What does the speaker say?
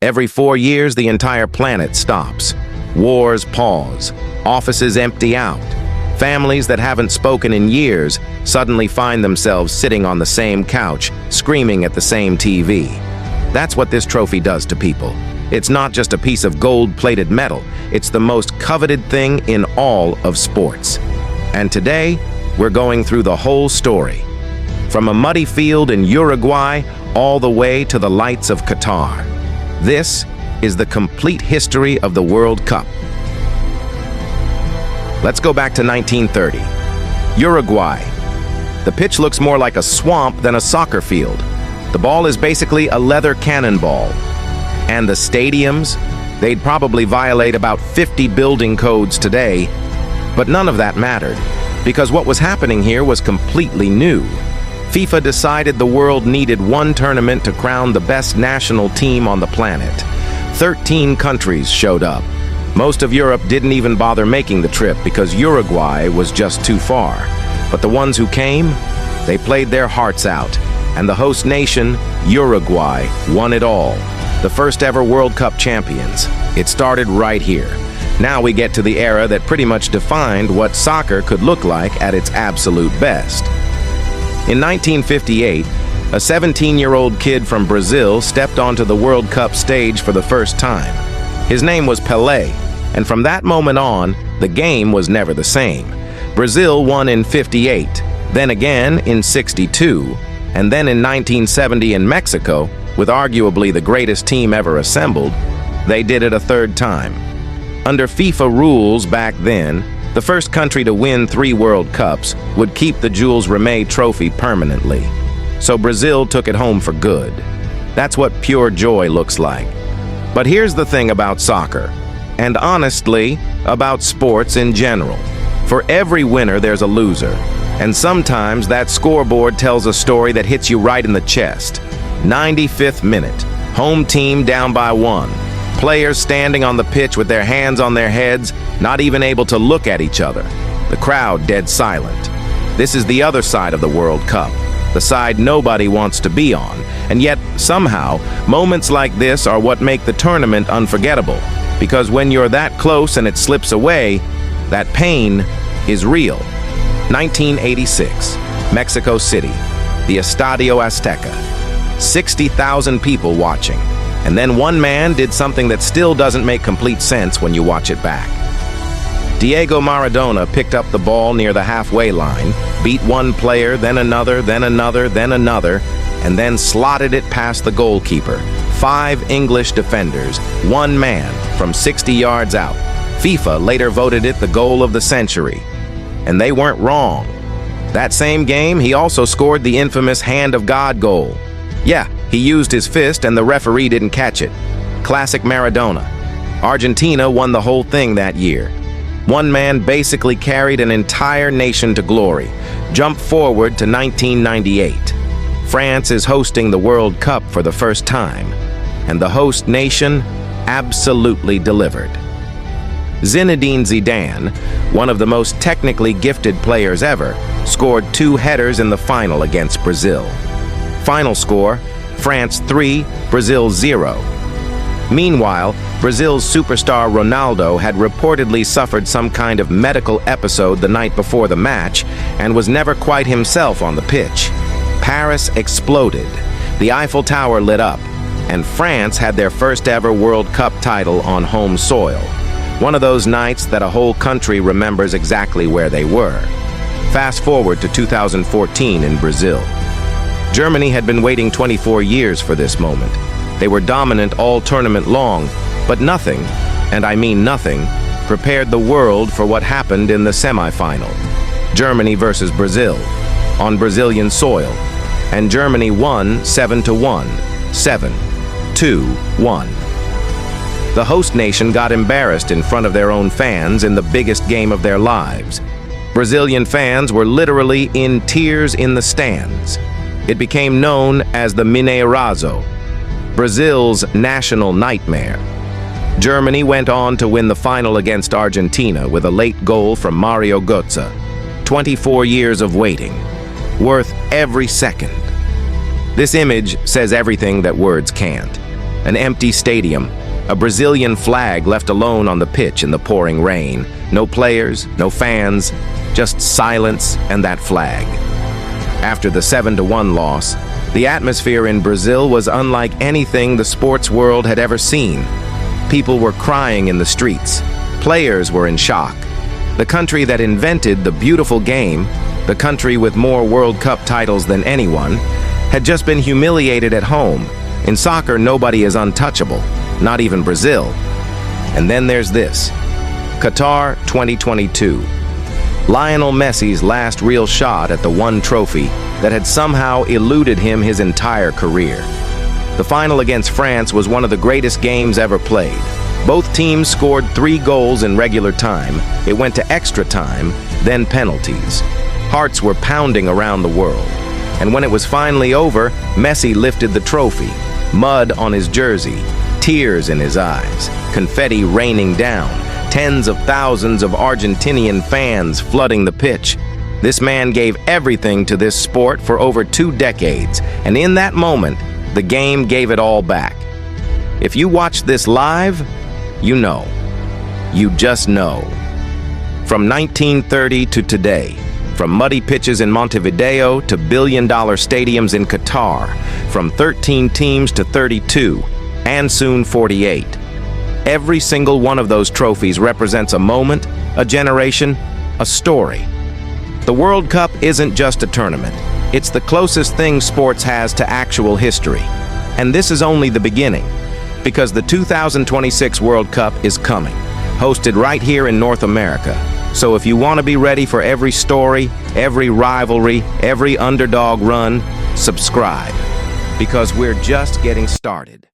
Every 4 years, the entire planet stops. Wars pause. Offices empty out. Families that haven't spoken in years suddenly find themselves sitting on the same couch, screaming at the same TV. That's what this trophy does to people. It's not just a piece of gold-plated metal. It's the most coveted thing in all of sports. And today, we're going through the whole story. From a muddy field in Uruguay all the way to the lights of Qatar. This is the complete history of the World Cup. Let's go back to 1930. Uruguay. The pitch looks more like a swamp than a soccer field. The ball is basically a leather cannonball. And the stadiums? They'd probably violate about 50 building codes today. But none of that mattered, because what was happening here was completely new. FIFA decided the world needed one tournament to crown the best national team on the planet. 13 countries showed up. Most of Europe didn't even bother making the trip because Uruguay was just too far. But the ones who came, they played their hearts out. And the host nation, Uruguay, won it all. The first ever World Cup champions. It started right here. Now we get to the era that pretty much defined what soccer could look like at its absolute best. In 1958, a 17-year-old kid from Brazil stepped onto the World Cup stage for the first time. His name was Pelé, and from that moment on, the game was never the same. Brazil won in '58, then again in '62, and then in 1970 in Mexico, with arguably the greatest team ever assembled, they did it a third time. Under FIFA rules back then, the first country to win 3 World Cups would keep the Jules Rimet trophy permanently. So Brazil took it home for good. That's what pure joy looks like. But here's the thing about soccer, and honestly, about sports in general. For every winner, there's a loser. And sometimes that scoreboard tells a story that hits you right in the chest. 95th minute, home team down by 1. Players standing on the pitch with their hands on their heads, not even able to look at each other. The crowd dead silent. This is the other side of the World Cup, the side nobody wants to be on. And yet, somehow, moments like this are what make the tournament unforgettable. Because when you're that close and it slips away, that pain is real. 1986, Mexico City, the Estadio Azteca. 60,000 people watching. And then one man did something that still doesn't make complete sense when you watch it back. Diego Maradona picked up the ball near the halfway line, beat one player, then another, then another, then another, and then slotted it past the goalkeeper. 5 English defenders, one man from 60 yards out. FIFA later voted it the goal of the century. And they weren't wrong. That same game, he also scored the infamous Hand of God goal. Yeah, he used his fist and the referee didn't catch it. Classic Maradona. Argentina won the whole thing that year. One man basically carried an entire nation to glory. Jump forward to 1998. France is hosting the World Cup for the first time, and the host nation absolutely delivered. Zinedine Zidane, one of the most technically gifted players ever, scored 2 headers in the final against Brazil. Final score, France 3, Brazil 0. Meanwhile, Brazil's superstar Ronaldo had reportedly suffered some kind of medical episode the night before the match and was never quite himself on the pitch. Paris exploded, the Eiffel Tower lit up, and France had their first ever World Cup title on home soil. One of those nights that a whole country remembers exactly where they were. Fast forward to 2014 in Brazil. Germany had been waiting 24 years for this moment. They were dominant all tournament long, but nothing, and I mean nothing, prepared the world for what happened in the semifinal. Germany versus Brazil, on Brazilian soil, and Germany won 7-1, 7-2-1. The host nation got embarrassed in front of their own fans in the biggest game of their lives. Brazilian fans were literally in tears in the stands. It became known as the Mineirazo, Brazil's national nightmare. Germany went on to win the final against Argentina with a late goal from Mario Götze. 24 years of waiting, worth every second. This image says everything that words can't. An empty stadium, a Brazilian flag left alone on the pitch in the pouring rain. No players, no fans, just silence and that flag. After the 7-1 loss, the atmosphere in Brazil was unlike anything the sports world had ever seen. People were crying in the streets. Players were in shock. The country that invented the beautiful game, the country with more World Cup titles than anyone, had just been humiliated at home. In soccer, nobody is untouchable, not even Brazil. And then there's this. Qatar 2022. Lionel Messi's last real shot at the one trophy that had somehow eluded him his entire career. The final against France was one of the greatest games ever played. Both teams scored 3 goals in regular time. It went to extra time, then penalties. Hearts were pounding around the world. And when it was finally over, Messi lifted the trophy. Mud on his jersey, tears in his eyes, confetti raining down, tens of thousands of Argentinian fans flooding the pitch. This man gave everything to this sport for over 2 decades, and in that moment, the game gave it all back. If you watch this live, you know. You just know. From 1930 to today, from muddy pitches in Montevideo to billion-dollar stadiums in Qatar, from 13 teams to 32, and soon 48. Every single one of those trophies represents a moment, a generation, a story. The World Cup isn't just a tournament. It's the closest thing sports has to actual history. And this is only the beginning, because the 2026 World Cup is coming, hosted right here in North America. So if you want to be ready for every story, every rivalry, every underdog run, subscribe, because we're just getting started.